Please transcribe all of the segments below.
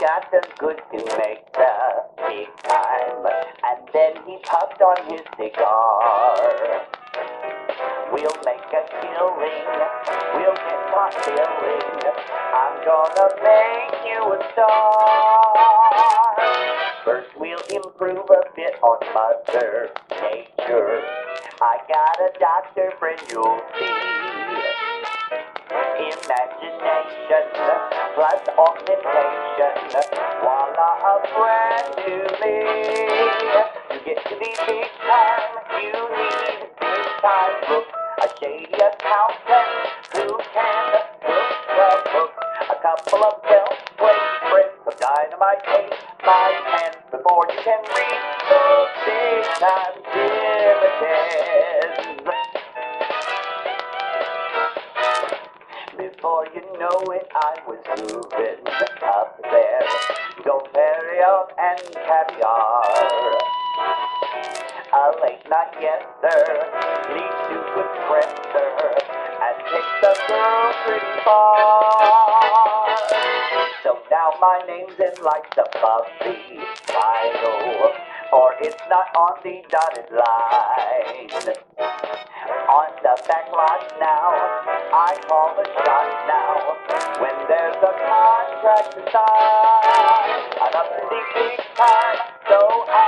got the goods to make the big time. And then he puffed on his cigar. We'll make a killing, we'll get caught stealing. I'm gonna make you a star. First we'll improve a bit on Mother Nature. I got a doctor friend you'll see. Imagination plus augmentation. Voila, a brand new me. To get to the big time, you need big time book. A shady accountant who can book the book. A couple of well-placed friends of dynamite hate my hands before you can read the big time dividends. Before you know it, I was moving up there. Doverium and caviar. A late night, yes sir, leads to good presser and takes the girl pretty far. So now my name's in like the Buffy title, or it's not on the dotted line. On the back lot now, I call the shot now, when there's a contract to sign. I'm up in the big time, so I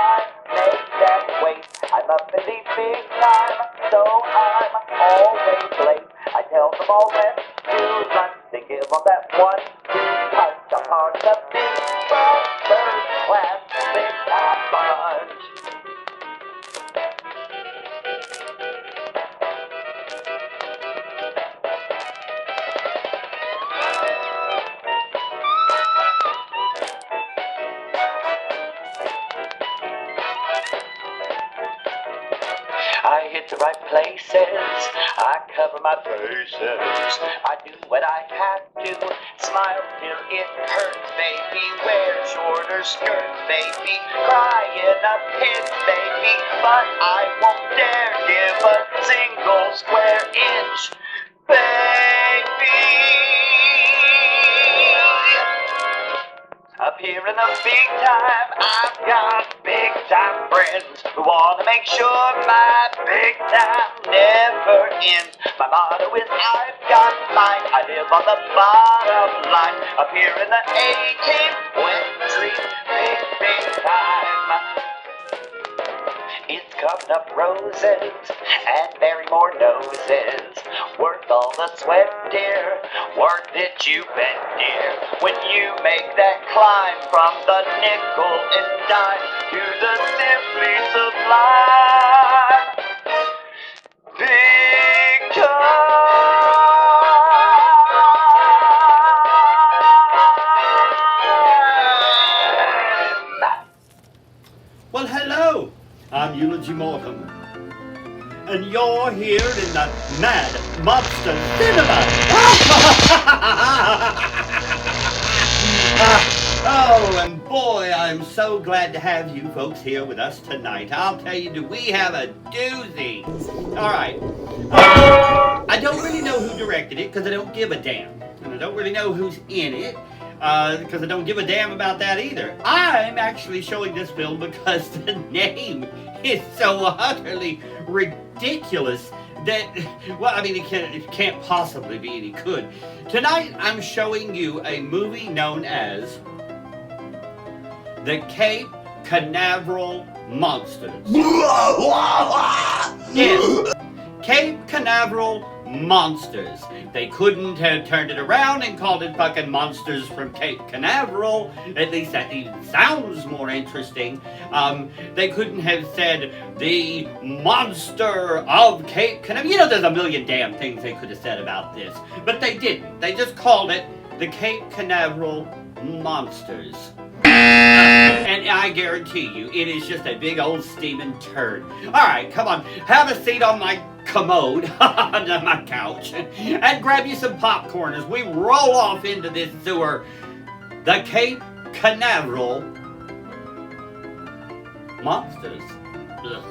make them wait. I'm up in the big time, so I'm always late. I tell them all when to run, they give them that 1-2 punch. I'm part of the big first class big time bunch. I hit the right places, I cover my bases, I do what I have to, smile till it hurts, baby, wear shorter skirts, baby, cry in a pit, baby, but I won't dare give a single square inch, baby. Up here in the big time, I've got big time friends who want to make sure my big time never ends. My motto is I've got mine, I live on the bottom line. Up here in the 18th Street, big time. It's coming up roses and Barrymore noses. Worth all the sweat, dear, worth it you bet, dear. When you make that climb from the nickel and dime to the simply sublime big time. Well, hello, I'm Eulogy Morton, and you're here in the Mad Monster Cinema. Oh, and boy, I'm so glad to have you folks here with us tonight. I'll tell you, do we have a doozy. All right, I don't really know who directed it because I don't give a damn. And I don't really know who's in it because I don't give a damn about that either. I'm actually showing this film because the name is so utterly ridiculous that, well, I mean, it can't possibly be any good. Tonight, I'm showing you a movie known as The Cape Canaveral Monsters. Yes, Cape Canaveral Monsters. They couldn't have turned it around and called it fucking Monsters from Cape Canaveral. At least that even sounds more interesting. They couldn't have said the Monster of Cape Canaveral. You know, there's a million damn things they could have said about this. But they didn't. They just called it the Cape Canaveral Monsters. And I guarantee you, it is just a big old steaming turd. Alright, come on, have a seat on my commode, on my couch, and grab you some popcorn as we roll off into this sewer. The Cape Canaveral Monsters. Ugh.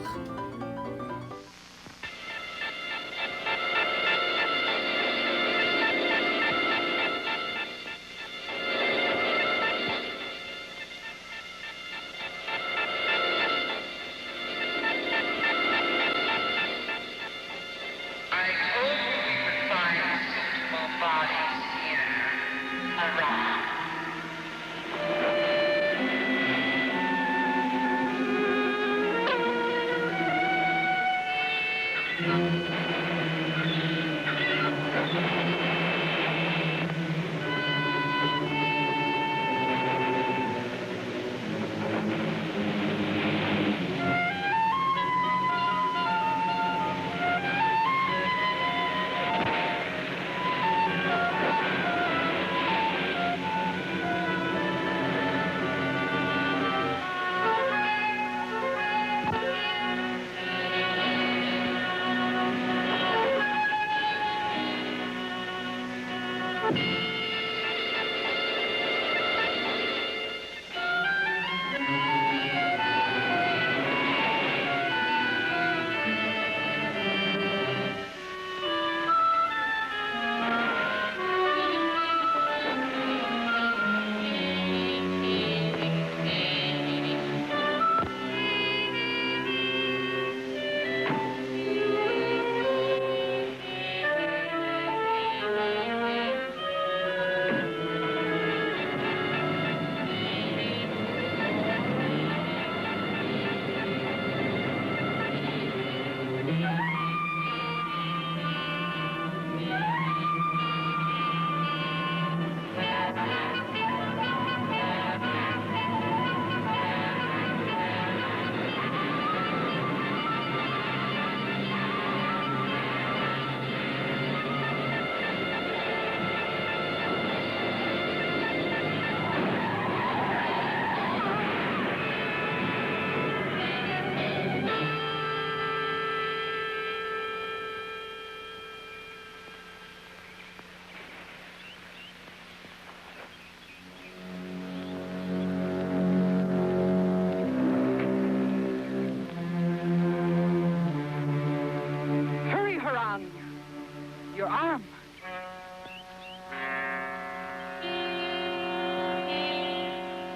Your arm.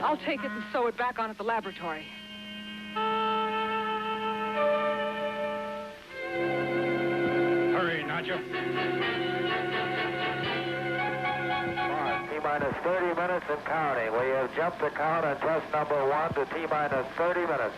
I'll take it and sew it back on at the laboratory. Hurry, Nadja. T-minus 30 minutes and counting. We have jumped the count on test number 1 to T-minus 30 minutes.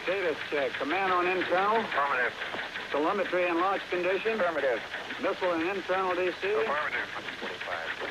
Status check. Command on internal. Affirmative. Telemetry and launch condition. Affirmative. Missile and internal DC. Affirmative. 25.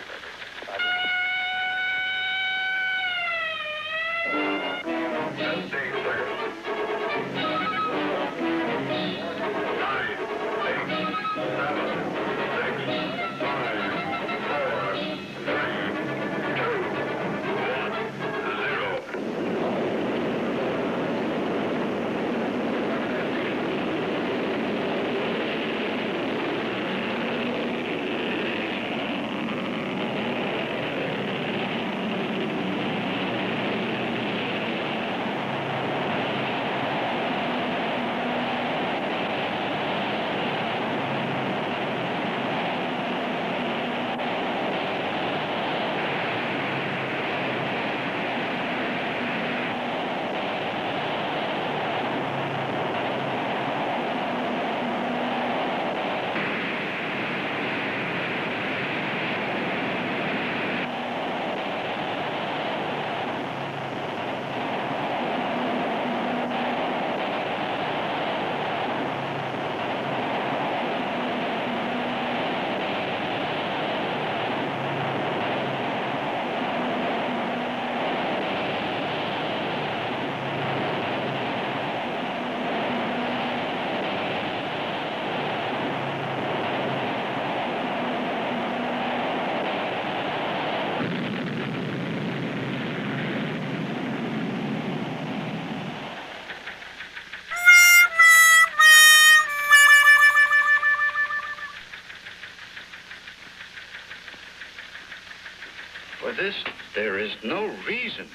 For this, there is no reason.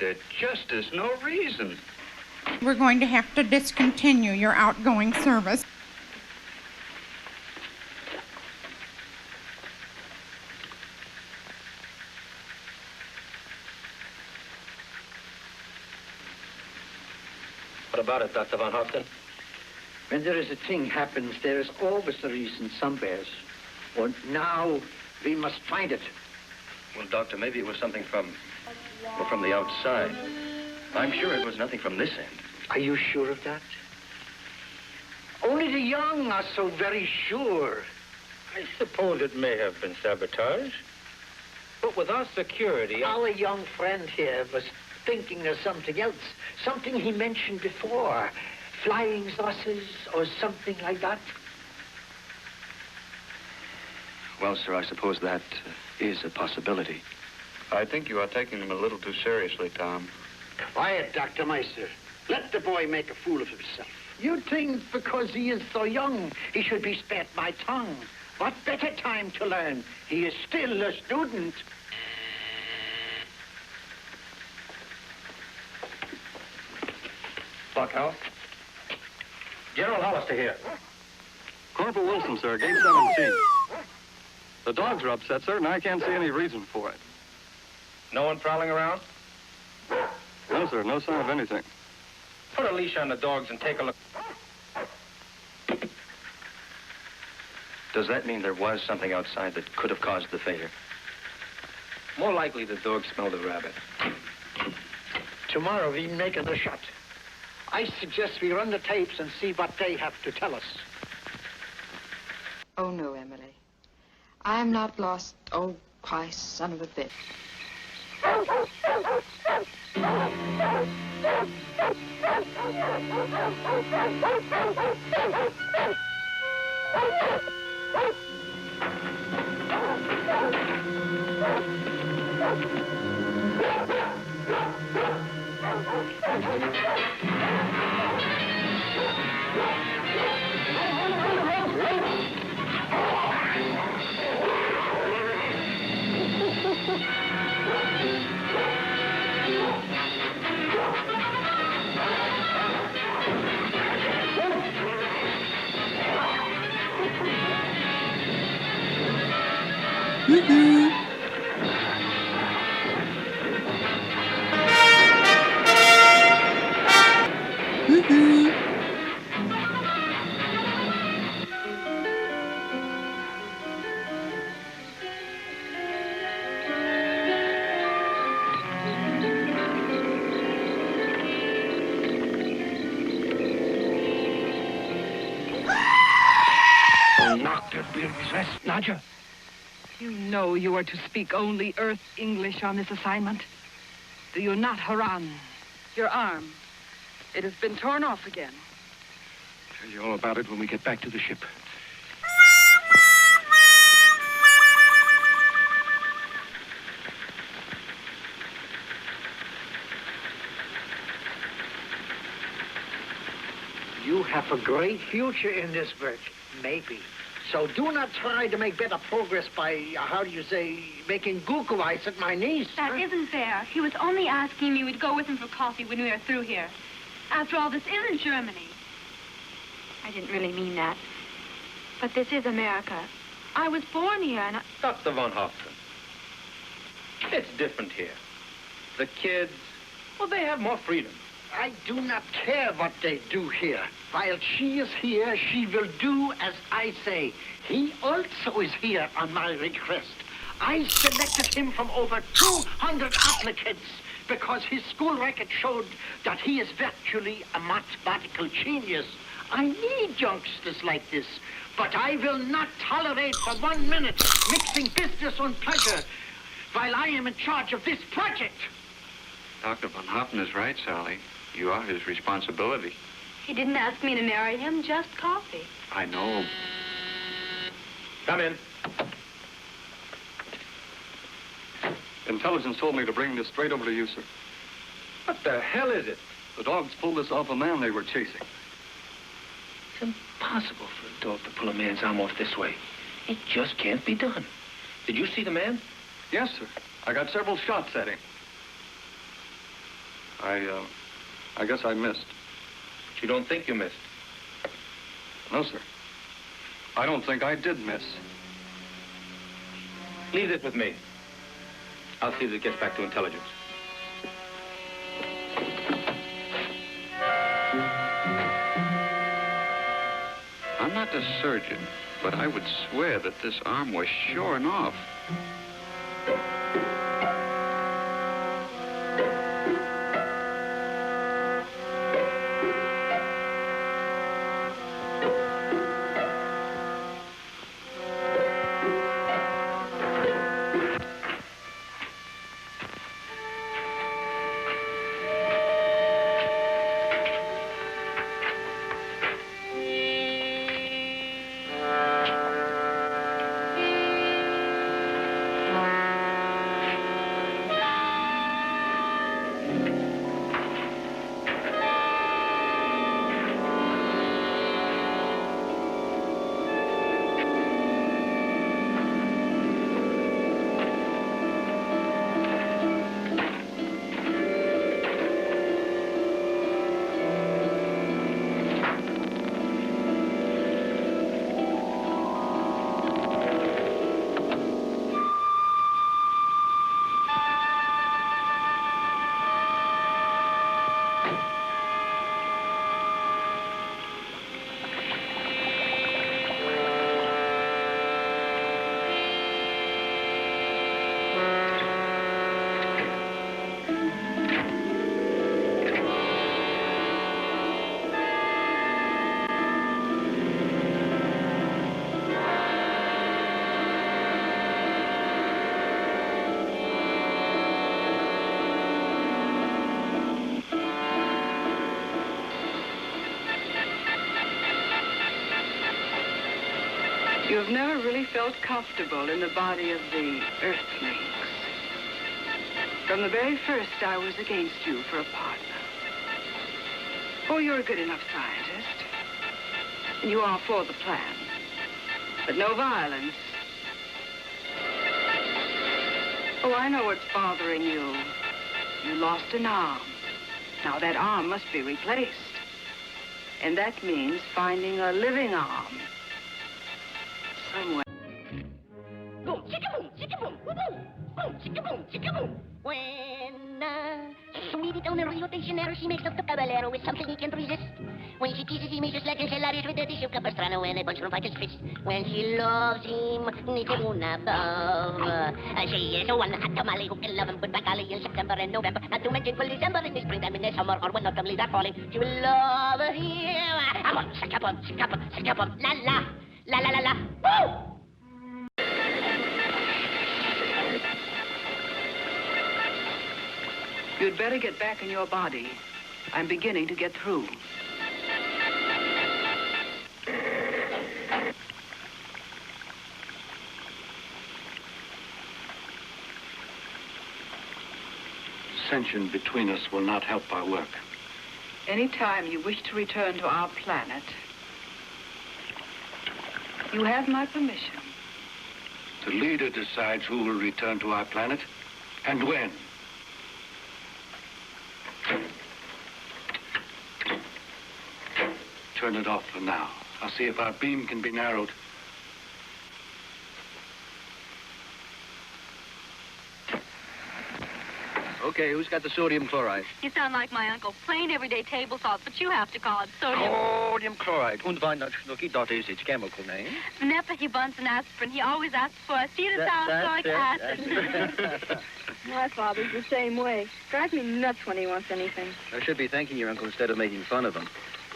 There just is no reason. We're going to have to discontinue your outgoing service. What about it, Dr. Van Houten? When there is a thing happens, there is always a reason somewhere. And now we must find it. Well, Doctor, maybe it was something from the outside. I'm sure it was nothing from this end. Are you sure of that? Only the young are so very sure. I suppose it may have been sabotage. But with our security... Our young friend here was thinking of something else. Something he mentioned before. Flying saucers or something like that. Well, sir, I suppose that is a possibility. I think you are taking him a little too seriously, Tom. Quiet, Dr. Meister. Let the boy make a fool of himself. You think because he is so young, he should be spared my tongue. What better time to learn? He is still a student. Blockhouse? General Hollister here. Corporal Wilson, sir, gate 17. The dogs are upset, sir, and I can't see any reason for it. No one prowling around? No, sir, no sign of anything. Put a leash on the dogs and take a look. Does that mean there was something outside that could have caused the failure? More likely the dog smelled a rabbit. Tomorrow we make another shot. I suggest we run the tapes and see what they have to tell us. Oh, no, Emily. I am not lost. Oh, Christ, son of a bitch. Nadja. You know you are to speak only Earth English on this assignment. Do you not, Haran? Your arm. It has been torn off again. Tell you all about it when we get back to the ship. You have a great future in this work, maybe. So do not try to make better progress by, how do you say, making goo-goo eyes at my niece. That isn't fair. He was only asking me to go with him for coffee when we are through here. After all, this isn't Germany. I didn't really mean that. But this is America. I was born here and Dr. Van Houten. It's different here. The kids, well, they have more freedom. I do not care what they do here. While she is here, she will do as I say. He also is here on my request. I selected him from over 200 applicants because his school record showed that he is virtually a mathematical genius. I need youngsters like this, but I will not tolerate for 1 minute mixing business and pleasure while I am in charge of this project. Dr. Van Houten is right, Sally. You are his responsibility. he didn't ask me to marry him, just coffee. I know. Come in. Intelligence told me to bring this straight over to you, sir. What the hell is it? The dogs pulled this off a man they were chasing. It's impossible for a dog to pull a man's arm off this way. It just can't be done. Did you see the man? Yes, sir. I got several shots at him. I guess I missed. You don't think you missed? No, sir. I don't think I did miss. Leave this with me. I'll see that it gets back to intelligence. I'm not a surgeon, but I would swear that this arm was shorn off. You've never really felt comfortable in the body of the Earthlings. From the very first, I was against you for a partner. Oh, you're a good enough scientist. And you are for the plan. But no violence. Oh, I know what's bothering you. You lost an arm. Now that arm must be replaced. And that means finding a living arm. Somewhere. Boom, chicka boom, chicka boom, boom, boom, chicka boom, chicka boom. When sweetie on the radio stationero, she makes up the caballero with something he can't resist. When she teases him, he's just like Enchiladas with dirty sugar pastrano and a bunch from Vickers fist. When she loves him, needs a moon above. She is the one hot tamale who can love him, but bacali in September and November. Not to mention full December in the springtime, in the summer, or when autumn leaves are falling. She will love him. I'm on, sakapum, sakapum, sakapum, la la, la la la la, woo! You'd better get back in your body. I'm beginning to get through. Dissension between us will not help our work. Anytime you wish to return to our planet, you have my permission. The leader decides who will return to our planet and when. Turn it off for now. I'll see if our beam can be narrowed. Okay, who's got the sodium chloride? You sound like my uncle. Plain everyday table salt, but you have to call it sodium. Sodium chloride. Und Weihnachtsschnucki, that is its chemical name. Whenever he buns an aspirin, he always asks for acetylsalicylic acid. My father's the same way. Drives me nuts when he wants anything. I should be thanking your uncle instead of making fun of him.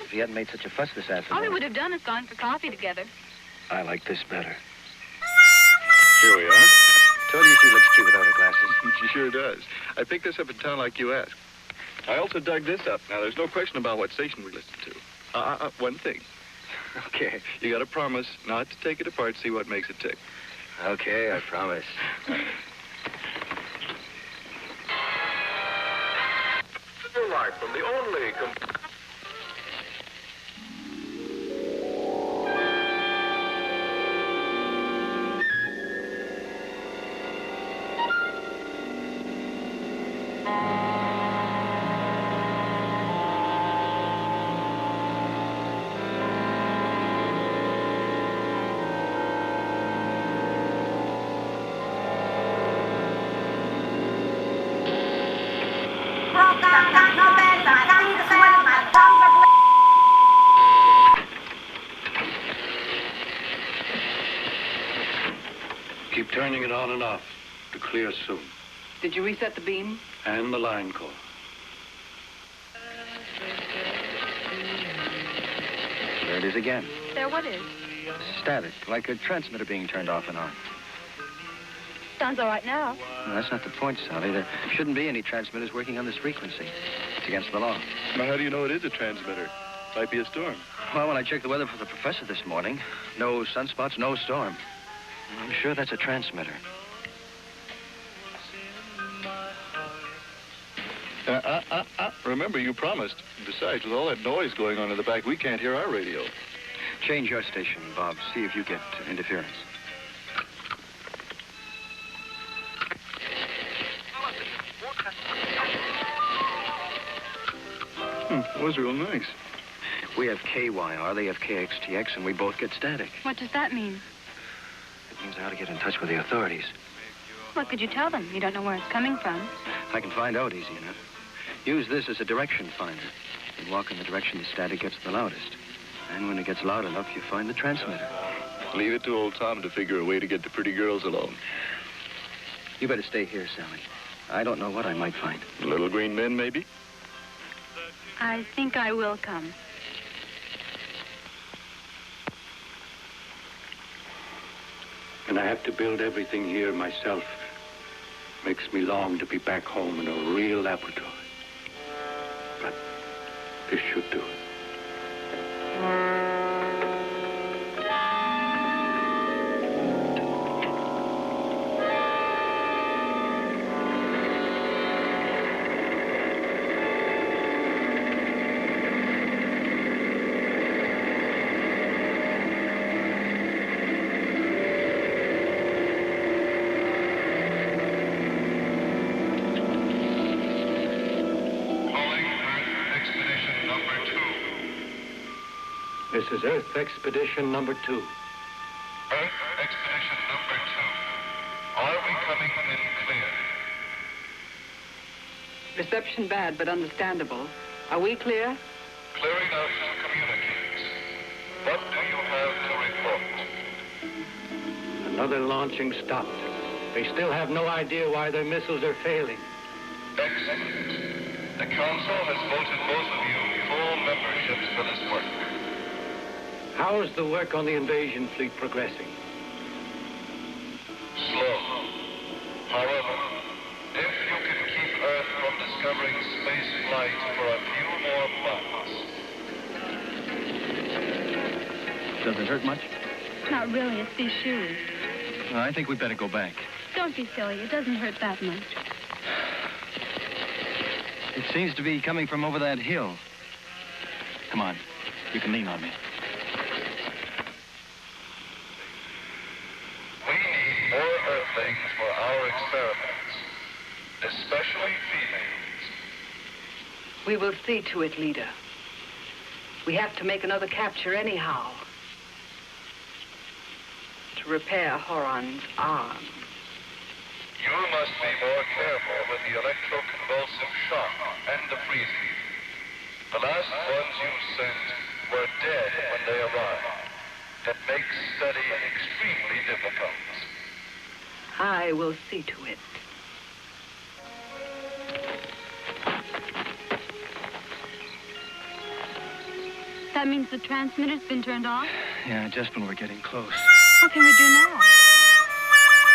If he hadn't made such a fuss this afternoon. All we would have done is gone for coffee together. I like this better. Here we are. Told you she looks cute without her glasses. She sure does. I picked this up in town like you asked. I also dug this up. Now, there's no question about what station we listened to. One thing. Okay. You gotta promise not to take it apart, see what makes it tick. Okay, I promise. Live from the only... Keep turning it on and off to clear soon. Did you reset the beam? And the line core. There it is again. There, what is? Static, like a transmitter being turned off and on. Sounds all right now. No, that's not the point, Sally. There shouldn't be any transmitters working on this frequency. It's against the law. Now, how do you know it is a transmitter? Might be a storm. Well, when I checked the weather for the professor this morning, no sunspots, no storm. I'm sure that's a transmitter. Remember, you promised. Besides, with all that noise going on in the back, we can't hear our radio. Change your station, Bob. See if you get interference. That was real nice. We have KYR, they have KXTX, and we both get static. What does that mean? It means I ought to get in touch with the authorities. What could you tell them? You don't know where it's coming from. I can find out easy enough. Use this as a direction finder. And walk in the direction the static gets the loudest. And when it gets loud enough, you find the transmitter. Leave it to old Tom to figure a way to get the pretty girls alone. You better stay here, Sally. I don't know what I might find. Little green men, maybe? I think I will come. And I have to build everything here myself. Makes me long to be back home in a real laboratory. But this should do it. This is Earth Expedition number 2. Earth Expedition number 2. Are we coming in clear? Reception bad, but understandable. Are we clear? Clear enough to communicate. What do you have to report? Another launching stopped. They still have no idea why their missiles are failing. Excellent. The Council has voted both of you full memberships for this work. How is the work on the invasion fleet progressing? Slow. However, if you can keep Earth from discovering space flight for a few more months. Does it hurt much? Not really. It's these shoes. I think we'd better go back. Don't be silly. It doesn't hurt that much. It seems to be coming from over that hill. Come on. You can lean on me. We need more Earthlings for our experiments, especially females. We will see to it, leader. We have to make another capture anyhow. To repair Horon's arm. You must be more careful with the electroconvulsive shock and the freezing. The last ones you sent were dead when they arrived. That makes study extremely difficult. I will see to it. That means the transmitter's been turned off? Yeah, just when we're getting close. What can we do now?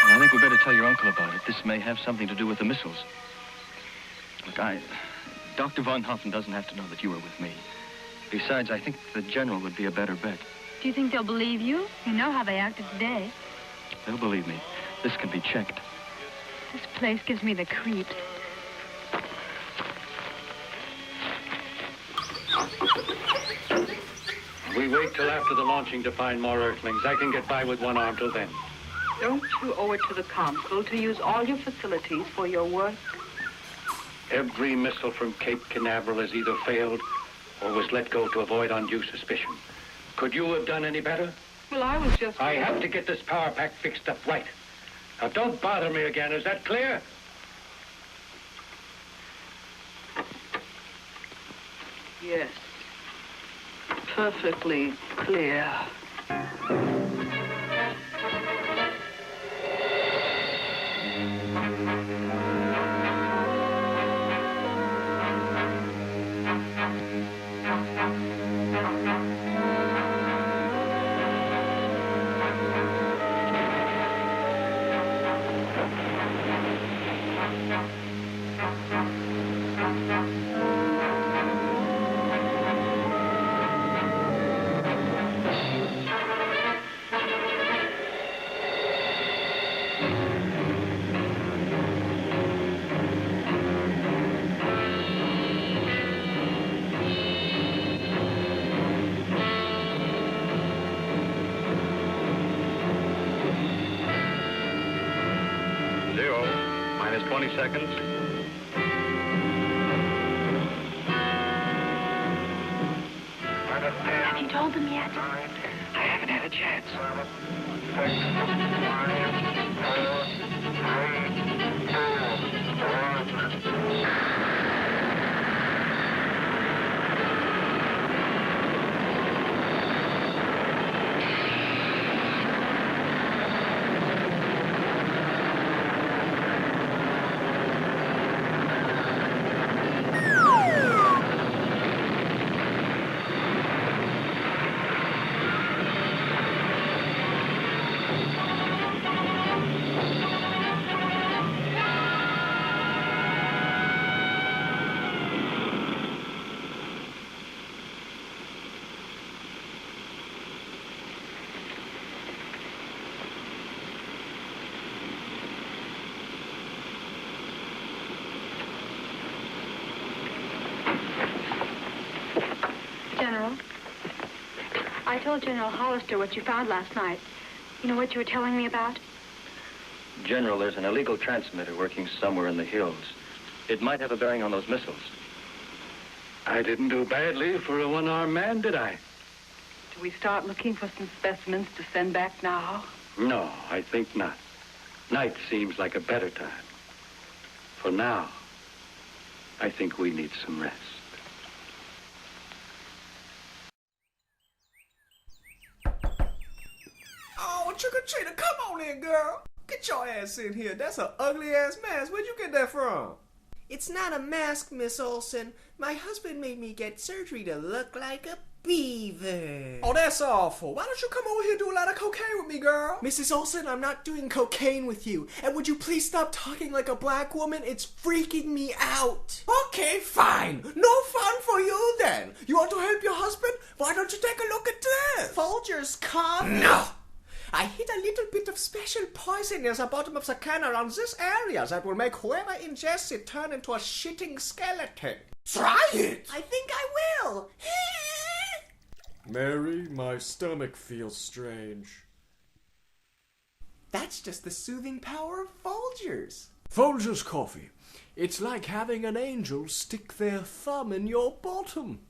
Well, I think we better tell your uncle about it. This may have something to do with the missiles. Look, Dr. von Hoffen doesn't have to know that you were with me. Besides, I think the general would be a better bet. Do you think they'll believe you? You know how they acted today. They'll believe me. This can be checked. This place gives me the creeps. We wait till after the launching to find more Earthlings. I can get by with one arm till then. Don't you owe it to the Council to use all your facilities for your work? Every missile from Cape Canaveral has either failed or was let go to avoid undue suspicion. Could you have done any better? Well, I was just... I have to get this power pack fixed up right. Now, don't bother me again. Is that clear? Yes. Perfectly clear. Minus 20 seconds. Have you told them yet? I haven't had a chance. 5, 4, 3, 2, 1. General, I told General Hollister what you found last night. You know what you were telling me about? General, there's an illegal transmitter working somewhere in the hills. It might have a bearing on those missiles. I didn't do badly for a one-armed man, did I? Do we start looking for some specimens to send back now? No, I think not. Night seems like a better time. For now, I think we need some rest. Oh, trick-or-treater, come on in, girl. Get your ass in here. That's an ugly-ass mask. Where'd you get that from? It's not a mask, Miss Olsen. My husband made me get surgery to look like a beaver. Oh, that's awful. Why don't you come over here and do a lot of cocaine with me, girl? Mrs. Olsen, I'm not doing cocaine with you. And would you please stop talking like a black woman? It's freaking me out. Okay, fine. No fun for you then. You want to help your husband? Why don't you take a look at this? Folger's cough. No. I hid a little bit of special poison near the bottom of the can around this area that will make whoever ingests it turn into a shitting skeleton. Try it! I think I will. Mary, my stomach feels strange. That's just the soothing power of Folgers. Folgers coffee. It's like having an angel stick their thumb in your bottom.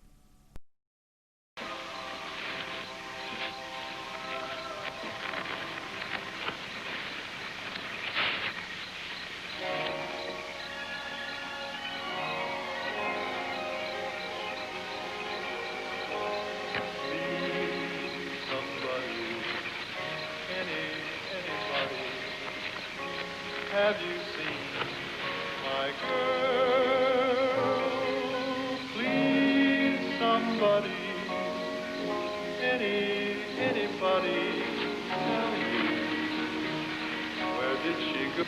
Have you seen my girl? Please, somebody, anybody, tell me, where did she go?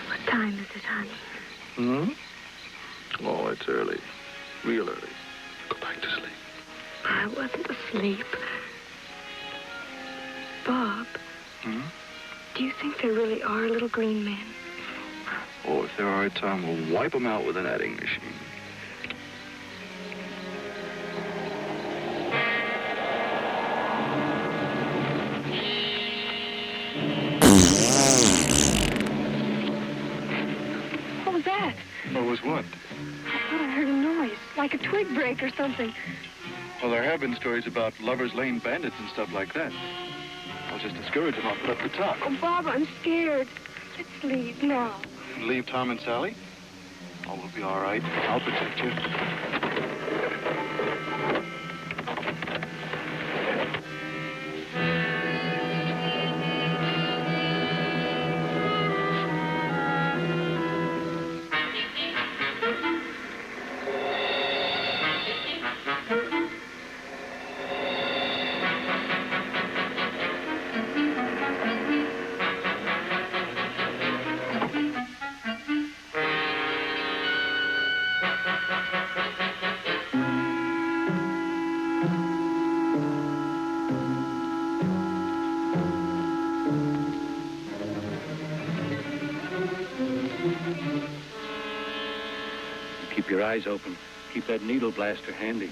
What time is it, honey? Oh, it's early. Real early. Go back to sleep. I wasn't asleep. Bob. Do you think there really are little green men? Oh, if there are, Tom, we'll wipe them out with an adding machine. What was that? What was what? I thought I heard a noise, like a twig break or something. Well, there have been stories about lovers laying bandits and stuff like that. I'll just discourage them. I'll put up the top. Oh, Bob, I'm scared. Let's leave now. Leave Tom and Sally? Oh, we'll be all right. I'll protect you. your eyes open. Keep that needle blaster handy.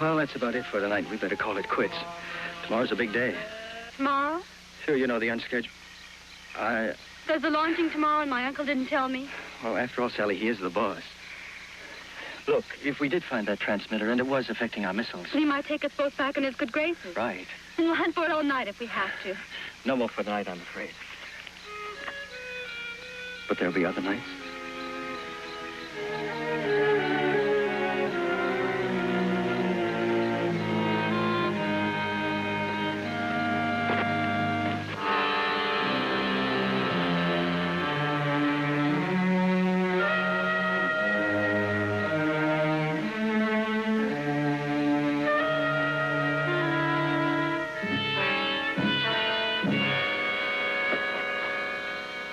Well, that's about it for tonight. We better call it quits. Tomorrow's a big day. Tomorrow? Sure, you know, the unscheduled. There's a launching tomorrow and my uncle didn't tell me. Well, after all, Sally, he is the boss. Look, if we did find that transmitter and it was affecting our missiles. He might take us both back in his good graces. Right. And we'll hunt for it all night if we have to. No more for tonight, I'm afraid. But there'll be other nights.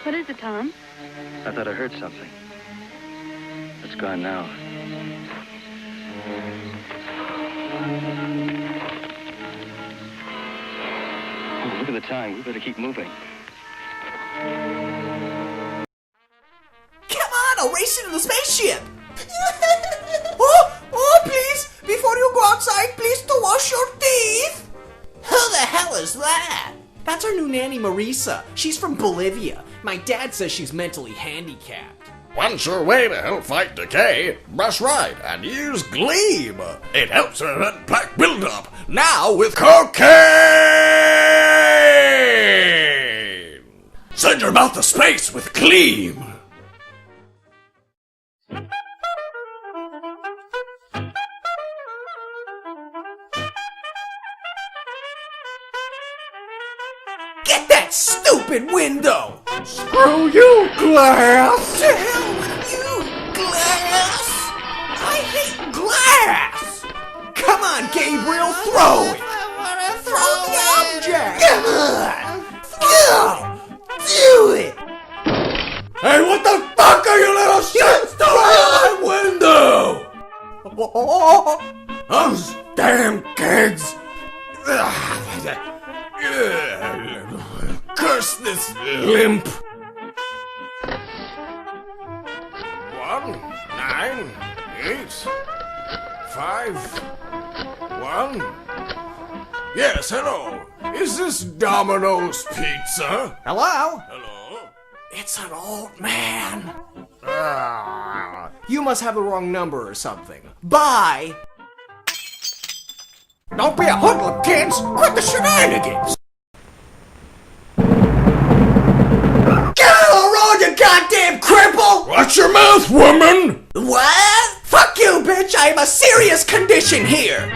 What is it, Tom? I thought I heard something. It's gone now. Oh, look at the time. We better keep moving. Come on, I'll race you to the spaceship! oh, please! Before you go outside, please to wash your teeth! Who the hell is that? That's our new nanny, Marisa. She's from Bolivia. My dad says she's mentally handicapped. One sure way to help fight decay, brush right and use Gleam. It helps prevent plaque buildup, now with cocaine! Send your mouth to space with Gleam! Get that stupid window! Screw you, glass! To hell with you, glass! I hate glass! Come on, Gabriel, throw it! Throw the object! Come on! Do it! Hey, what the fuck are you little shit? Throw my window! Those damn kids! Curse this limp! 1, 9, 8, 5, 1. Yes, hello. Is this Domino's Pizza? Hello? Hello? It's an old man. You must have the wrong number or something. Bye! Don't be a hoodlum, kids! Quit the shenanigans! Get on the road, you goddamn cripple! Watch your mouth, woman! What? Fuck you, bitch! I am a serious condition here!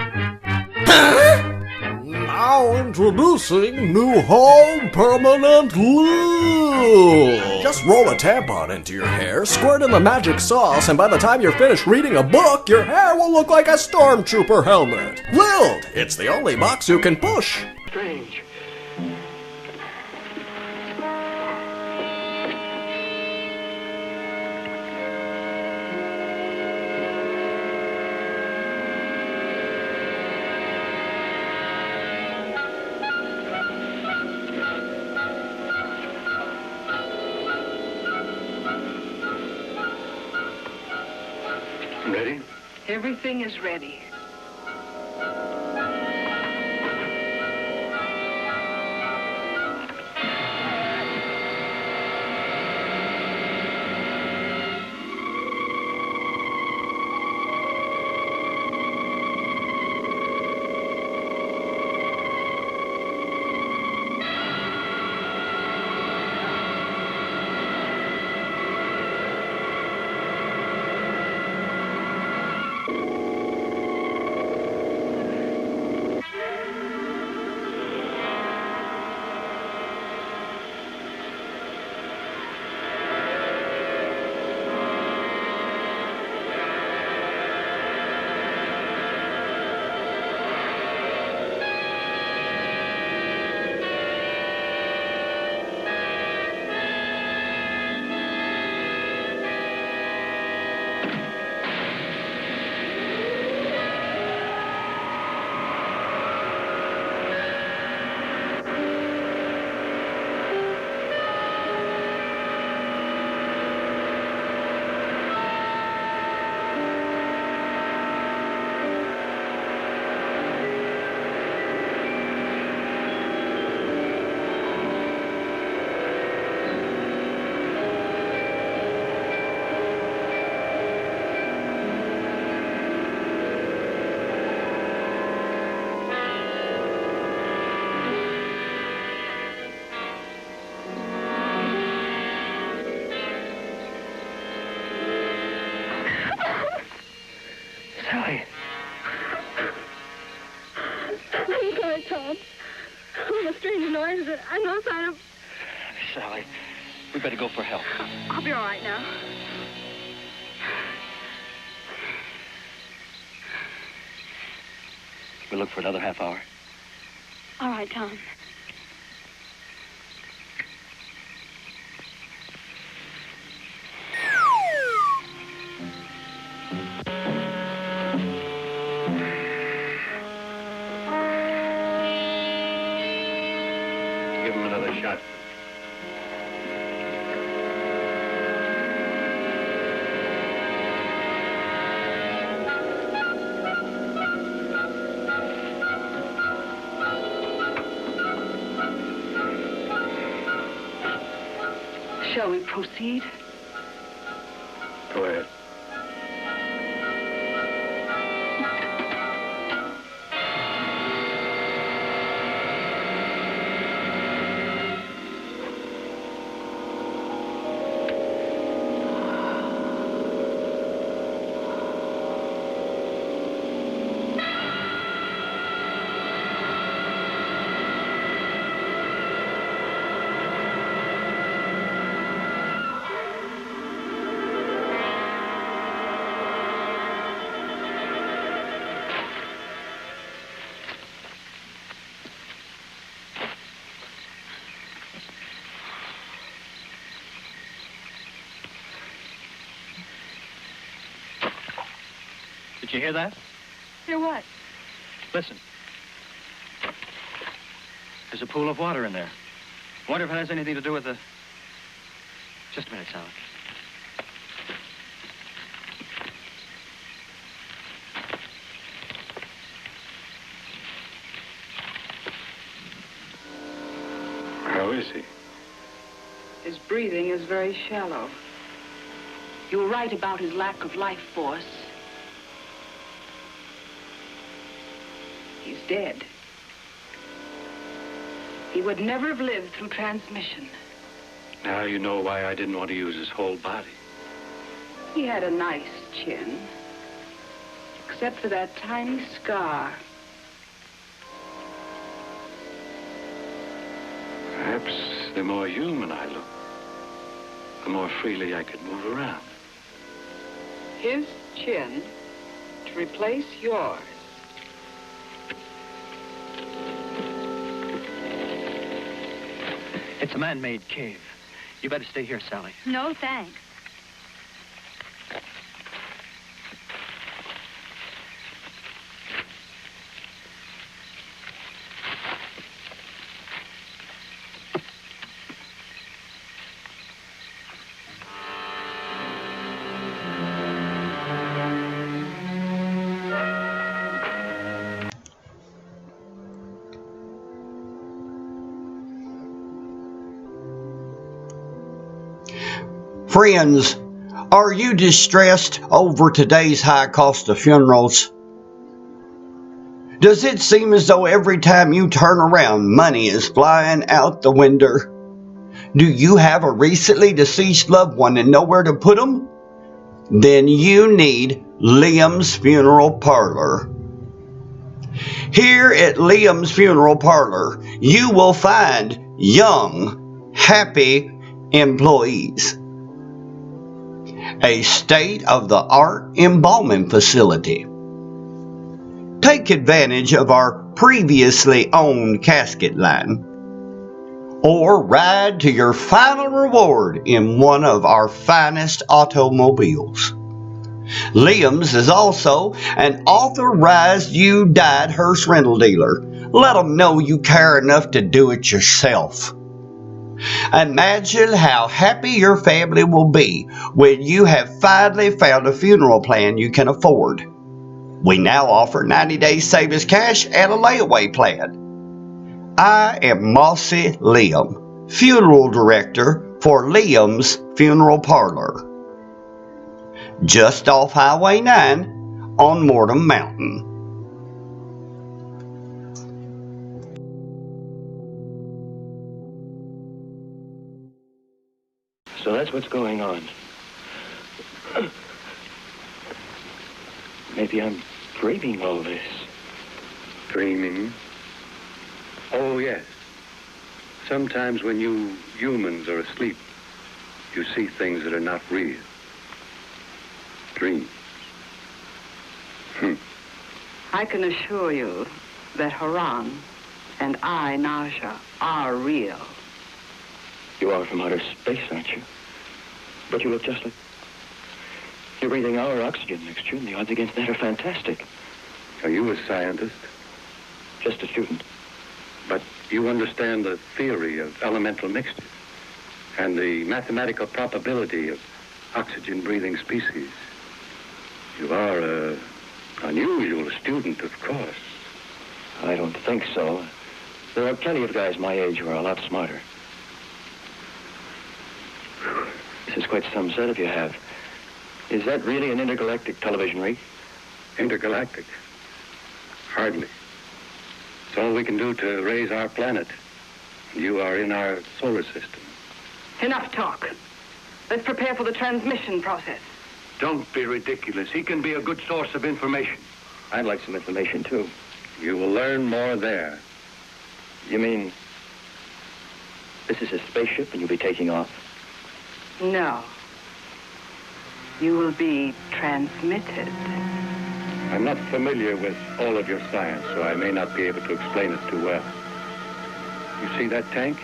Huh? Now introducing new Home Permanent Lube! Just roll a tampon into your hair, squirt in the magic sauce, and by the time you're finished reading a book, your hair will look like a stormtrooper helmet. Lilt! It's the only box you can push. Strange. Ready? Everything is ready. Sally. I'm sorry, Tom. All the strange noises and no sign of... Sally, we better go for help. I'll be all right now. We'll look for another half hour. All right, Tom. Give him another shot. Shall we proceed? Go ahead. Did you hear that? Hear what? Listen. There's a pool of water in there. Wonder if it has anything to do with the... Just a minute, Sally. How is he? His breathing is very shallow. You were right about his lack of life force. He's dead. He would never have lived through transmission. Now you know why I didn't want to use his whole body. He had a nice chin, except for that tiny scar. Perhaps the more human I look, the more freely I could move around. His chin to replace yours. It's a man-made cave. You better stay here, Sally. No, thanks. Friends, are you distressed over today's high cost of funerals? Does it seem as though every time you turn around, money is flying out the window? Do you have a recently deceased loved one and know where to put them? Then you need Liam's Funeral Parlor. Here at Liam's Funeral Parlor, you will find young, happy employees. A state-of-the-art embalming facility. Take advantage of our previously owned casket line, or ride to your final reward in one of our finest automobiles. Liam's is also an authorized you-died hearse rental dealer. Let them know you care enough to do it yourself. Imagine how happy your family will be when you have finally found a funeral plan you can afford. We now offer 90 days savings cash and a layaway plan. I am Mossy Liam, Funeral Director for Liam's Funeral Parlor. Just off Highway 9 on Mortem Mountain. So that's what's going on. Maybe I'm dreaming all this. Dreaming? Oh, yes. Sometimes when you humans are asleep, you see things that are not real. Dreams. I can assure you that Haran and I, Naja, are real. You are from outer space, aren't you? But you look just like... You're breathing our oxygen next to you, and the odds against that are fantastic. Are you a scientist? Just a student. But you understand the theory of elemental mixtures and the mathematical probability of oxygen-breathing species. You are an unusual student, of course. I don't think so. There are plenty of guys my age who are a lot smarter. This is quite some setup you have. Is that really an intergalactic television rig? Intergalactic? Hardly. It's all we can do to raise our planet. You are in our solar system. Enough talk. Let's prepare for the transmission process. Don't be ridiculous. He can be a good source of information. I'd like some information, too. You will learn more there. You mean this is a spaceship and you'll be taking off? No. You will be transmitted. I'm not familiar with all of your science, so I may not be able to explain it too well. You see that tank?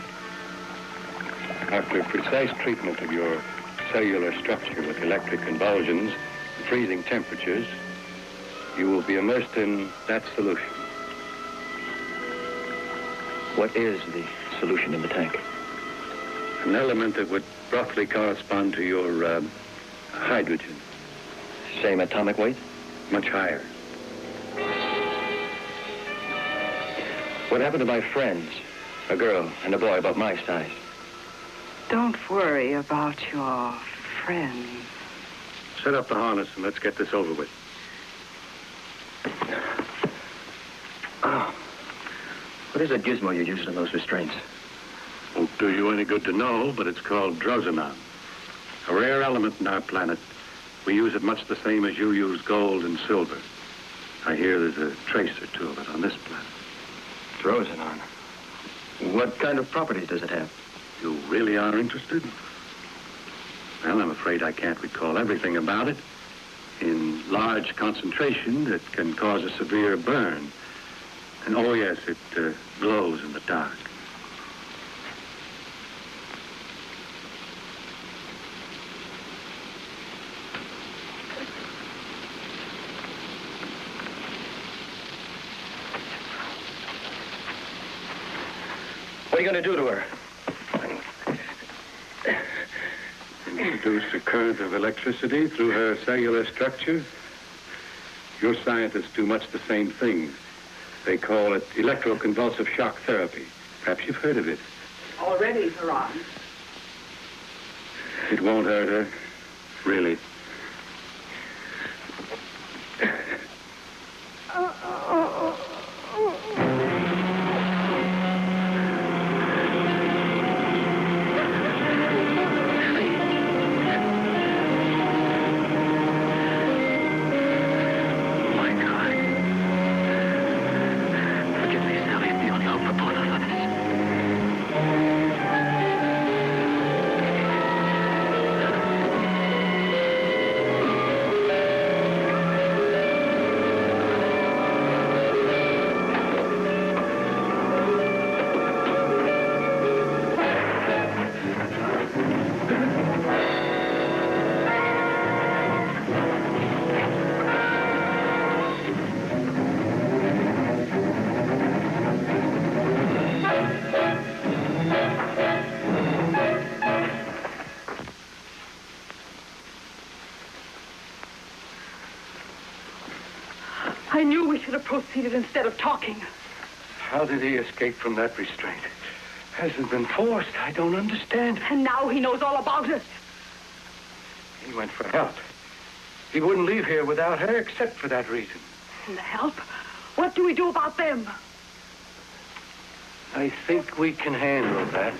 After precise treatment of your cellular structure with electric convulsions, freezing temperatures, you will be immersed in that solution. What is the solution in the tank? An element that would roughly correspond to your hydrogen. Same atomic weight? Much higher. What happened to my friends? A girl and a boy about my size. Don't worry about your friends. Set up the harness and let's get this over with. Oh. What is that gizmo you used on those restraints? Won't do you any good to know, but it's called drosanon. A rare element in our planet. We use it much the same as you use gold and silver. I hear there's a trace or two of it on this planet. Drosanon? What kind of properties does it have? You really are interested? Well, I'm afraid I can't recall everything about it. In large concentration, it can cause a severe burn. And oh yes, it glows in the dark. What are you going to do to her? Introduce a current of electricity through her cellular structure. Your scientists do much the same thing. They call it electroconvulsive shock therapy. Perhaps you've heard of it. Already, Haran. It won't hurt her. Really. I knew we should have proceeded instead of talking. How did he escape from that restraint? Hasn't been forced. I don't understand. And now he knows all about it. He went for help. He wouldn't leave here without her except for that reason. And the help? What do we do about them? I think we can handle that.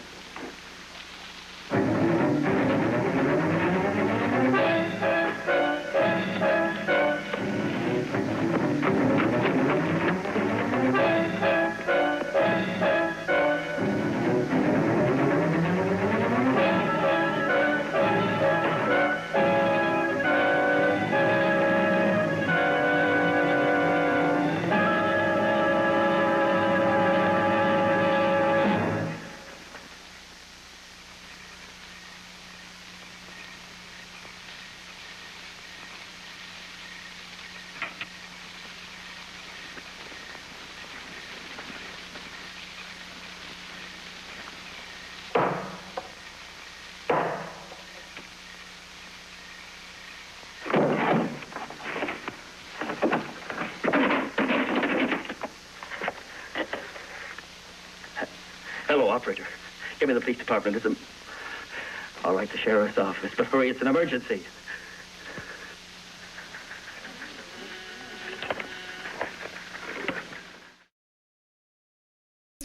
operator. Give me the police department. It's a... All right, the sheriff's office. But hurry, it's an emergency.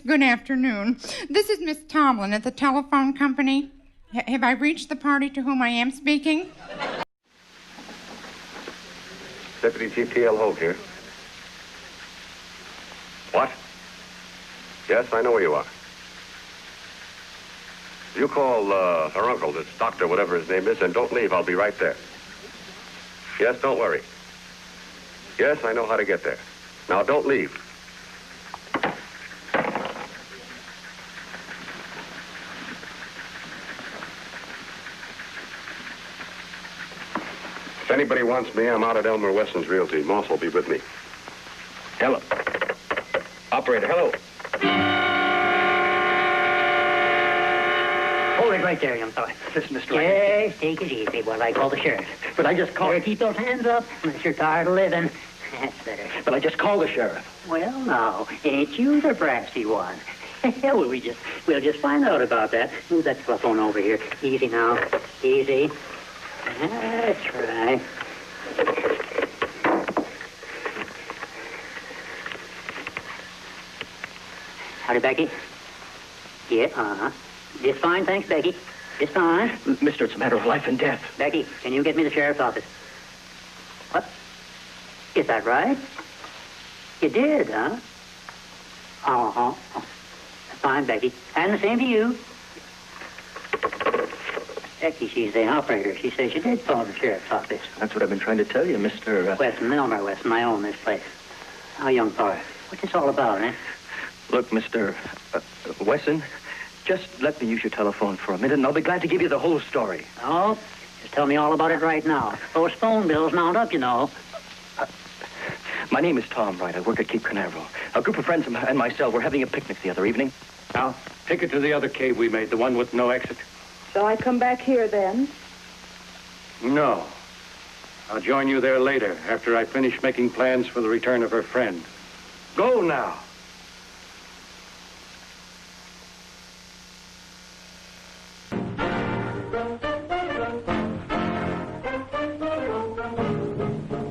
Good afternoon. This is Miss Tomlin at the telephone company. Have I reached the party to whom I am speaking? Deputy Chief T.L. Holt here. What? Yes, I know where you are. You call her uncle, this doctor, whatever his name is, and don't leave. I'll be right there. Yes, don't worry. Yes, I know how to get there. Now, don't leave. If anybody wants me, I'm out at Elmer Wesson's Realty. Moss will be with me. Hello. Operator, hello. Hold it right there, young fella. Listen, Mr. Yes, take it easy while I call the sheriff. But I just called... Better keep those hands up unless you're tired of living. That's better. But I just called the sheriff. Well, now, ain't you the brassy one? Well, we'll just find out about that. Move that telephone over here. Easy now. Easy. That's right. Howdy, Becky. Yeah, Just fine, thanks, Becky. Just fine. Mister, it's a matter of life and death. Becky, can you get me the sheriff's office? What? Is that right? You did, huh? Uh-huh. Fine, Becky. And the same to you. Becky, she's the operator. She says you did phone the sheriff's office. That's what I've been trying to tell you, Mr. Weston, Elmer Weston. I own this place. Now, young fella, what's this all about, eh? Look, Mr. Wesson, just let me use your telephone for a minute, and I'll be glad to give you the whole story. Oh, just tell me all about it right now. Those phone bills mount up, you know. My name is Tom Wright. I work at Cape Canaveral. A group of friends and myself were having a picnic the other evening. Now, take it to the other cave we made, the one with no exit. Shall I come back here then? No. I'll join you there later, after I finish making plans for the return of her friend. Go now.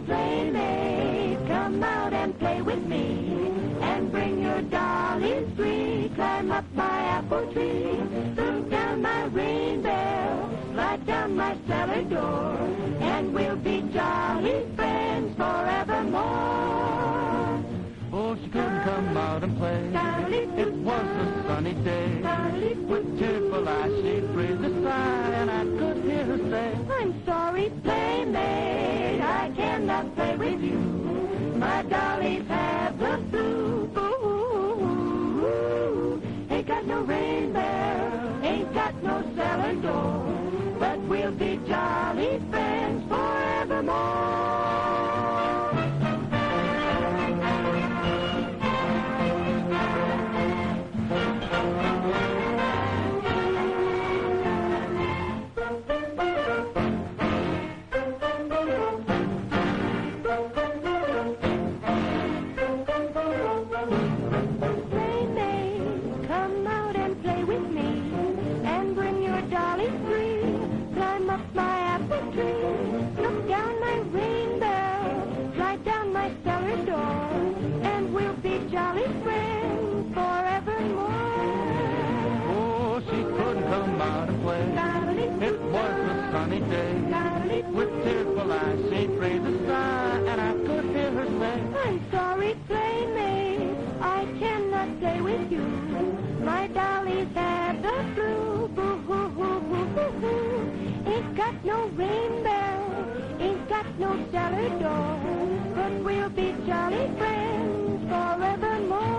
Playmate, come out and play with me, and bring your dollies free. Climb up my apple tree, look down my rainbow, slide down my cellar door, and we'll be jolly friends forevermore. Oh, she couldn't come out and play. It was a sunny day. With tearful eyes, she breathed a sigh, and I could hear her say, I'm sorry, playmate, I cannot play with you. My dollies have the flu. Ooh, ain't got no rainbow, ain't got no cellar door, but we'll be jolly friends forevermore. Playmate, come out and play with me, and bring your dolly free. Climb up my apple tree, look down my rainbow, slide down my cellar door, and we'll be jolly friends forevermore. oh, she couldn't come out and play. It was a sunny day. With tearful eyes, she breathed a sigh, and I could hear her say, I'm sorry, playmate, I cannot play with you. My dollies have the flu. Boo-hoo-hoo-hoo-hoo-hoo. Ain't got no rainbow, ain't got no cellar door, but we'll be jolly friends forevermore.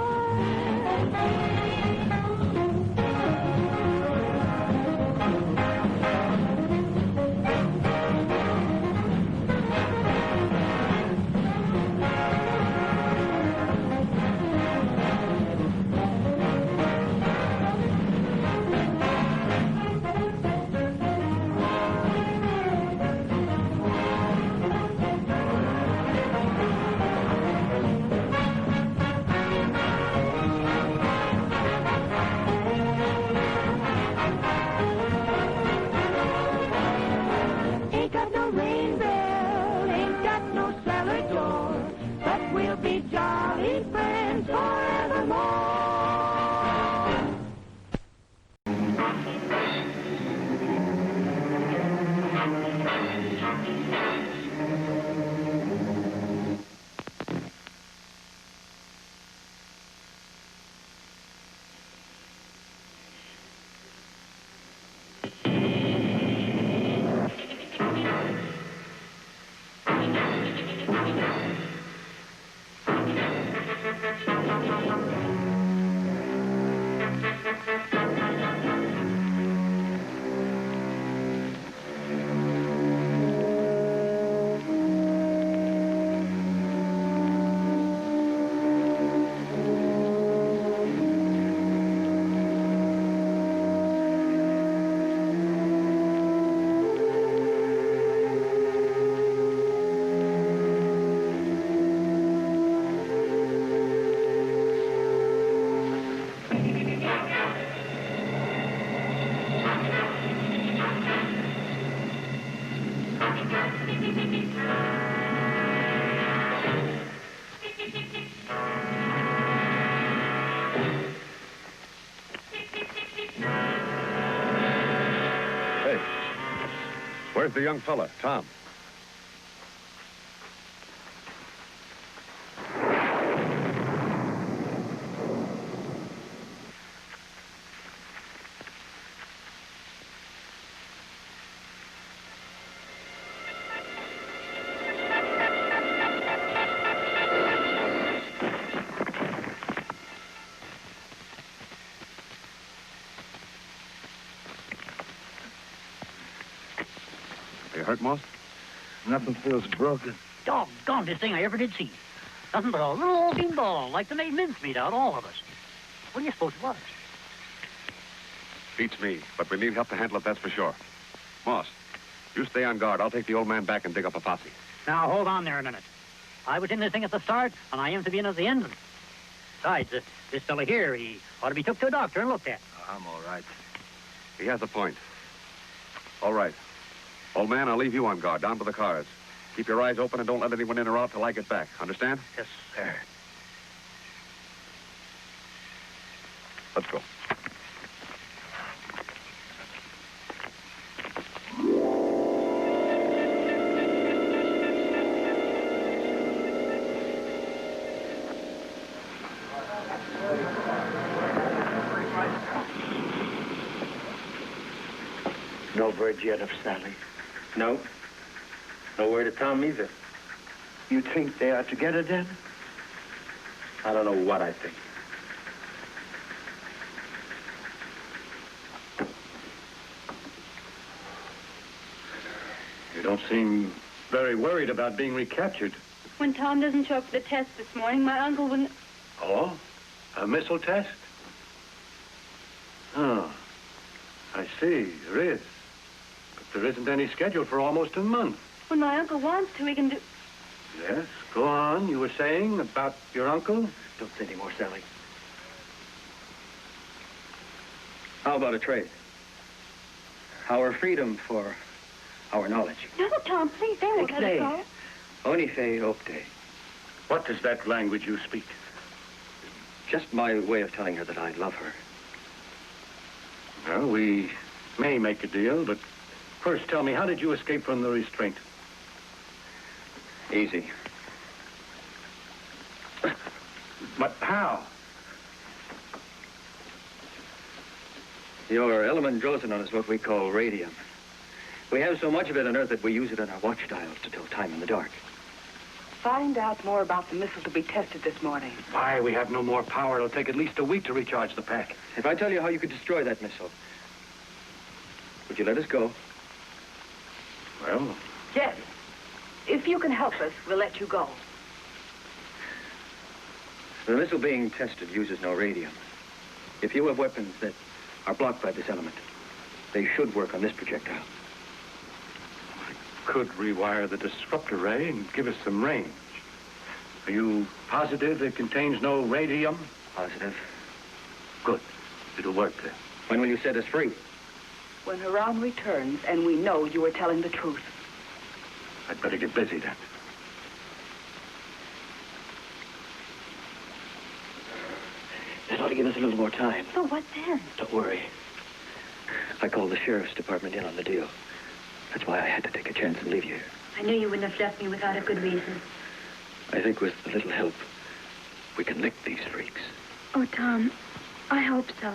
be jolly friends forevermore. Where's the young fella, Tom? You hurt, Moss? Nothing feels broken. Doggone this thing I ever did see. Nothing but a little old bean ball, like they made mincemeat out, all of us. What do you suppose it was? Beats me, but we need help to handle it, that's for sure. Moss, you stay on guard. I'll take the old man back and dig up a posse. Now, hold on there a minute. I was in this thing at the start, and I am to be in at the end. Besides, this fella here, he ought to be took to a doctor and looked at. I'm all right. He has a point. All right. Old man, I'll leave you on guard, down by the cars. Keep your eyes open and don't let anyone in or out till I get back. Understand? Yes, sir. Let's go. No word yet of Sally. No. No word of Tom either. You think they are together then? I don't know what I think. You don't seem very worried about being recaptured. When Tom doesn't show up for the test this morning, my uncle wouldn't... Oh? A missile test? Oh. I see. There is. But there isn't any scheduled for almost a month. When my uncle wants to, he can do... Yes? Go on. You were saying about your uncle? Don't say any more, Sally. How about a trade? Our freedom for our knowledge. No, Tom, please, they won't let us go. Onife opte. What is that language you speak? Just my way of telling her that I love her. Well, we may make a deal, but first tell me, how did you escape from the restraint? Easy. But how? Your element drosenon is what we call radium. We have so much of it on Earth that we use it on our watch dials to tell time in the dark. Find out more about the missile to be tested this morning. Why, we have no more power. It'll take at least a week to recharge the pack. If I tell you how you could destroy that missile, would you let us go? Well... Yes. If you can help us, we'll let you go. The missile being tested uses no radium. If you have weapons that are blocked by this element, they should work on this projectile. Could rewire the disruptor ray and give us some range. Are you positive it contains no radium? Positive. Good. It'll work then. When will you set us free? When Haran returns and we know you are telling the truth. I'd better get busy then. give us a little more time. So what then? Don't worry. I called the sheriff's department in on the deal. That's why I had to take a chance and leave you here. I knew you wouldn't have left me without a good reason. I think with a little help, we can lick these freaks. Oh, Tom, I hope so.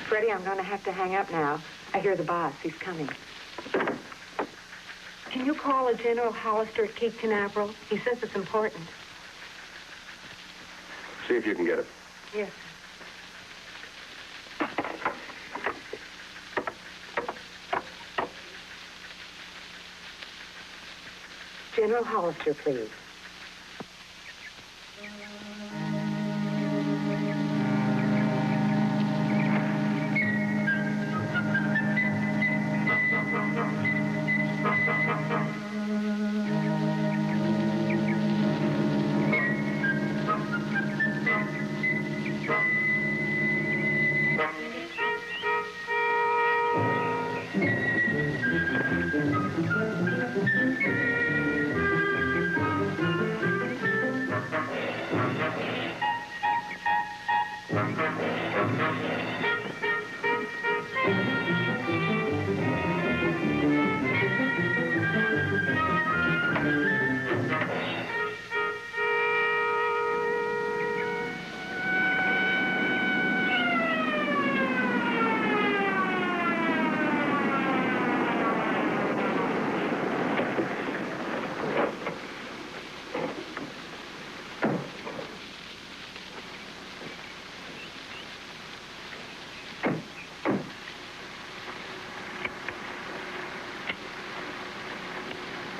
Freddie, I'm going to have to hang up now. I hear the boss. He's coming. Can you call a General Hollister at Cape Canaveral? He says it's important. See if you can get it. Yes, General Hollister, please.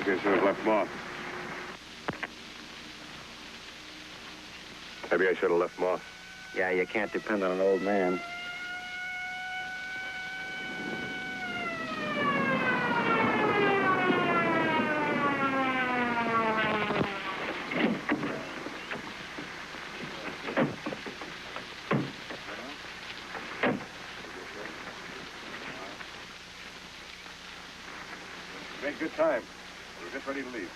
I should have left him off. Maybe I should have left him off. Yeah, you can't depend on an old man. Made good time. We're just ready to leave.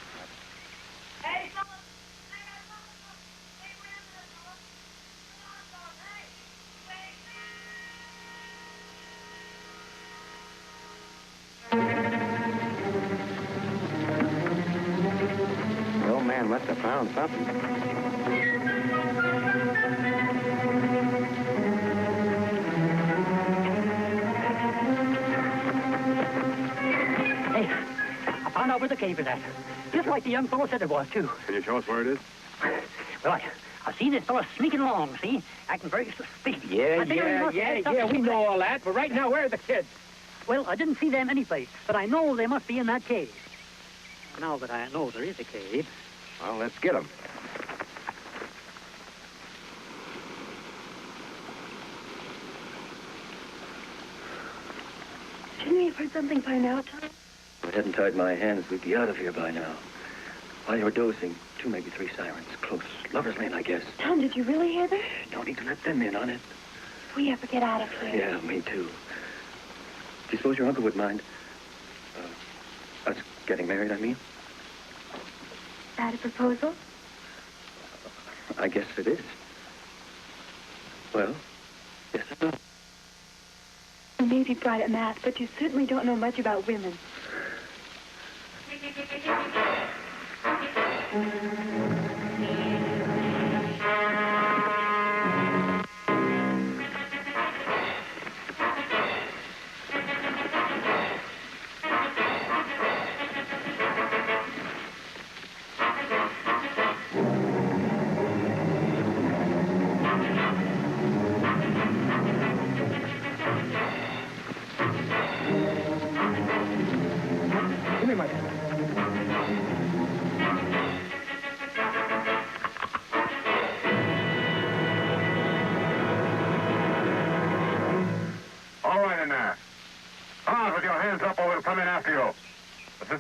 The old man must have found something. Hey, I found out where the cave is at. Just like the young fellow said it was, too. Can you show us where it is? Well, I see this fellow sneaking along, see? Acting very suspicious. Yeah, we know all that. But right now, where are the kids? Well, I didn't see them anyplace, but I know they must be in that cave. Now that I know there is a cave. Well, let's get them. Shouldn't we have heard something by now, Tom? If I hadn't tied my hands, we'd be out of here by now. While you were dozing, 2, maybe 3 sirens. Close. Lover's lane, I guess. Tom, did you really hear them? No need to let them in on it. If we ever get out of here. Yeah, me too. Do you suppose your uncle would mind? Us getting married, I mean? Is that a proposal? I guess it is. Well, yes or no? You may be bright at math, but you certainly don't know much about women.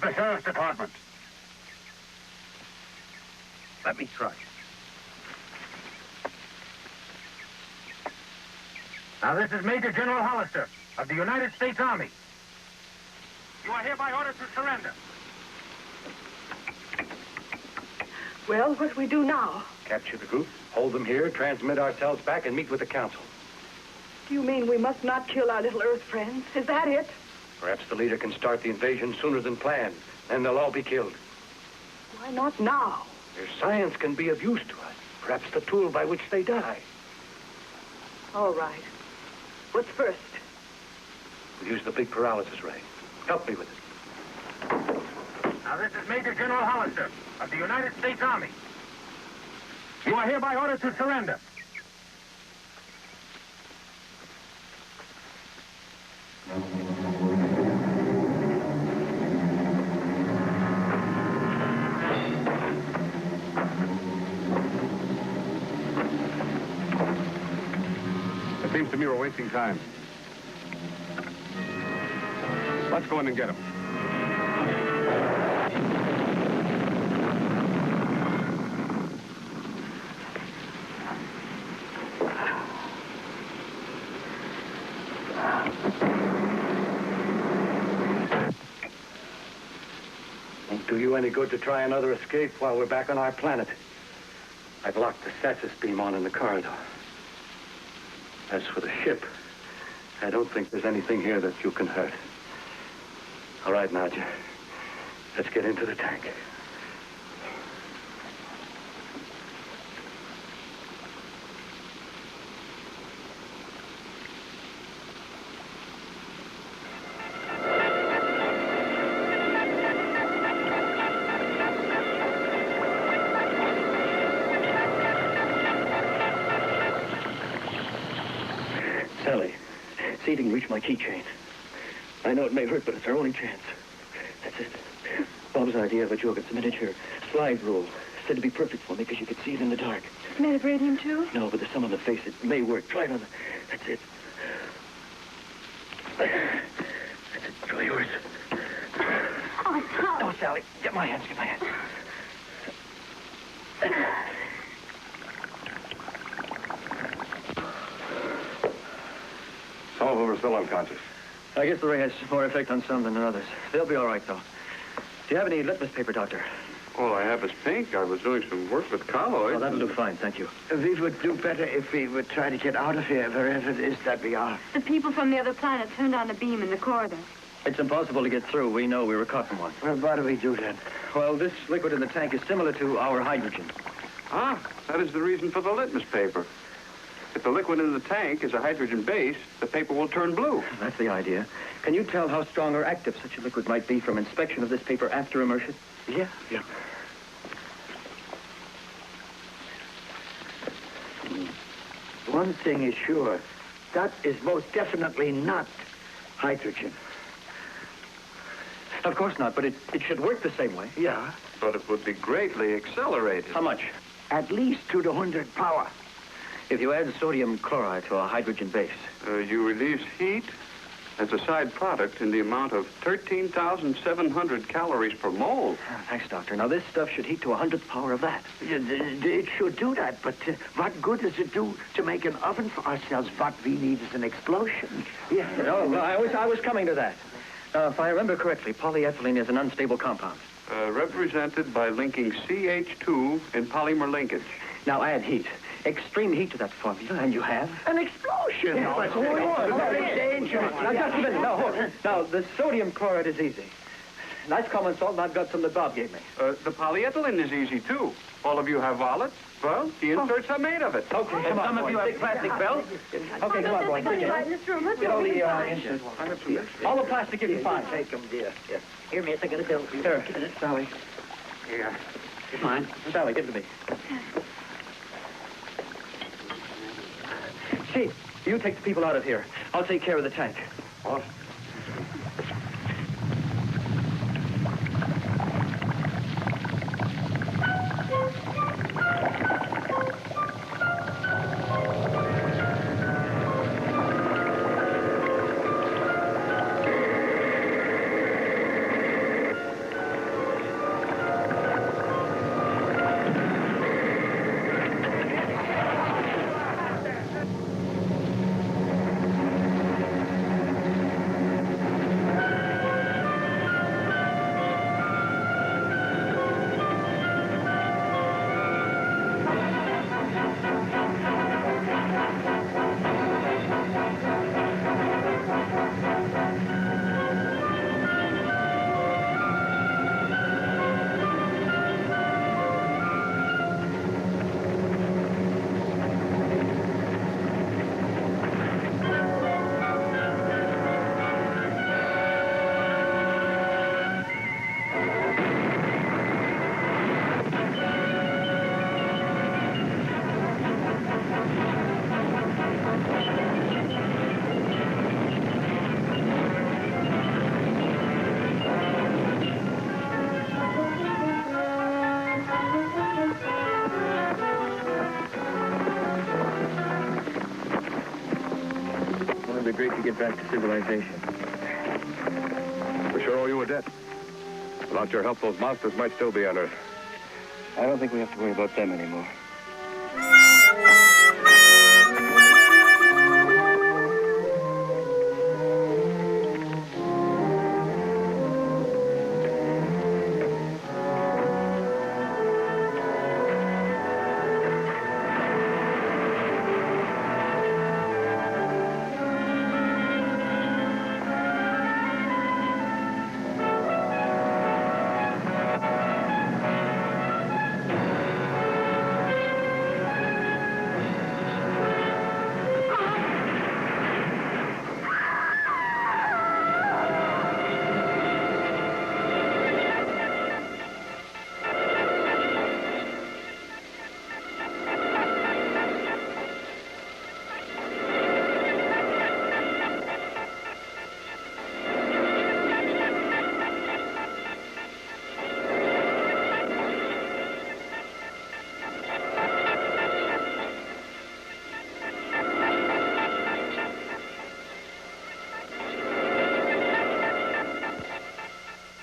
is the sheriff's department. Let me try. Now, this is Major General Hollister of the United States Army. You are hereby ordered to surrender. Well, what do we do now? Capture the group, hold them here, transmit ourselves back, and meet with the council. Do you mean we must not kill our little Earth friends? Is that it? Perhaps the leader can start the invasion sooner than planned. Then they'll all be killed. Why not now? Their science can be of use to us. Perhaps the tool by which they die. All right. What's first? We'll use the big paralysis ray. Help me with it. Now, this is Major General Hollister of the United States Army. You are hereby ordered to surrender. It seems to me we're wasting time. Let's go in and get him. Won't do you any good to try another escape while we're back on our planet. I've locked the stasis beam on in the corridor. As for the ship, I don't think there's anything here that you can hurt. All right, Nadja. Let's get into the tank. Sally, see if you can reach my keychain. I know it may hurt, but it's our only chance. That's it. Bob's idea of a joke, it's a miniature slide rule. Said to be perfect for me because you could see it in the dark. It's made of radium, too? No, but there's some on the face. It may work. Try it on the... That's it. That's it. Try yours. Oh, Tom. No, Sally. Get my hands. Get my hands. Some of them are still unconscious. I guess the ray has more effect on some than on others. They'll be all right, though. Do you have any litmus paper, Doctor? All I have is pink. I was doing some work with colloids. Oh, that'll do fine, thank you. We would do better if we would try to get out of here, wherever it is that we are. The people from the other planet turned on a beam in the corridor. It's impossible to get through. We know we were caught in one. Well, what do we do then? Well, this liquid in the tank is similar to our hydrogen. Ah, that is the reason for the litmus paper. If the liquid in the tank is a hydrogen base, the paper will turn blue. That's the idea. Can you tell how strong or active such a liquid might be from inspection of this paper after immersion? Yeah. One thing is sure. That is most definitely not hydrogen. Of course not, but it should work the same way. Yeah. But it would be greatly accelerated. How much? At least to the 100 power. If you add sodium chloride to a hydrogen base. You release heat as a side product in the amount of 13,700 calories per mole. Thanks, Doctor. Now, this stuff should heat to 100th power of that. It should do that, but what good does it do to make an oven for ourselves? What we need is an explosion. Yeah. No, I was coming to that. If I remember correctly, polyethylene is an unstable compound. Represented by linking CH2 in polymer linkage. Now, add heat. Extreme heat to that formula, and you have... An explosion! Yeah, but hold on. Very dangerous. Now, just a minute. Now, hold on. Now, the sodium chloride is easy. Nice common salt, and I've got some that Bob gave me. The polyethylene is easy, too. All of you have wallets? Well, the inserts are made of it. Okay, come on, some of you have plastic belts. Okay, come on, boys. Right in this room. Let's Get go all the inside. inserts. All the plastic you can find. Take them, dear. Yeah. Here, miss, I got a bill for you. Here, Sally. Here. Mine. Sally, give it to me. Chief, you take the people out of here. I'll take care of the tank. What? be great to get back to civilization. We sure owe you a debt. Without your help, those monsters might still be on Earth. I don't think we have to worry about them anymore.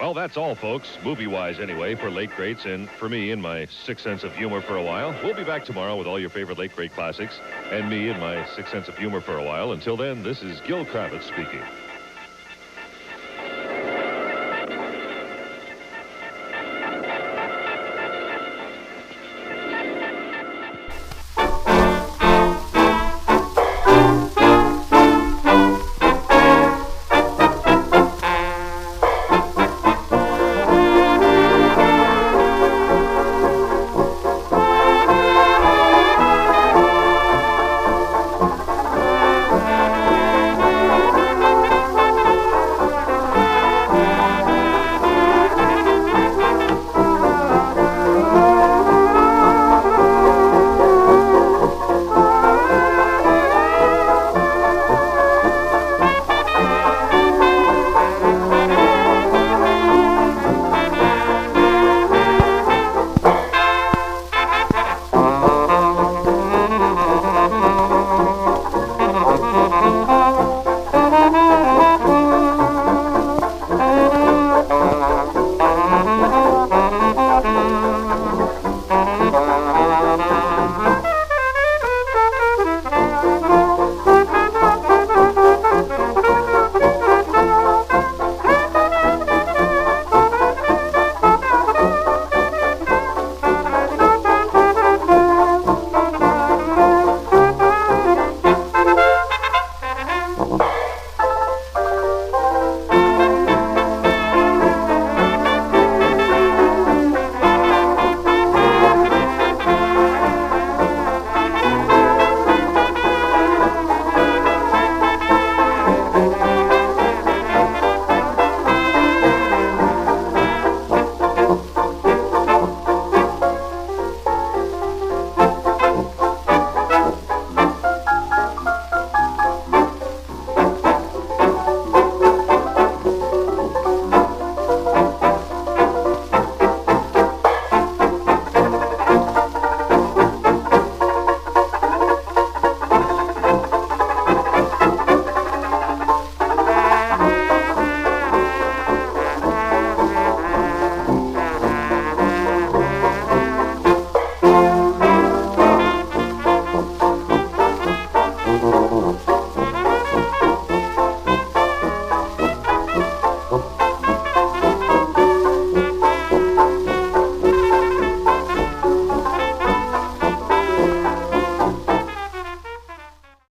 Well, that's all, folks, movie-wise anyway, for Late Greats and for me and my sixth sense of humor for a while. We'll be back tomorrow with all your favorite Late Great classics and me and my sixth sense of humor for a while. Until then, this is Gil Kravitz speaking.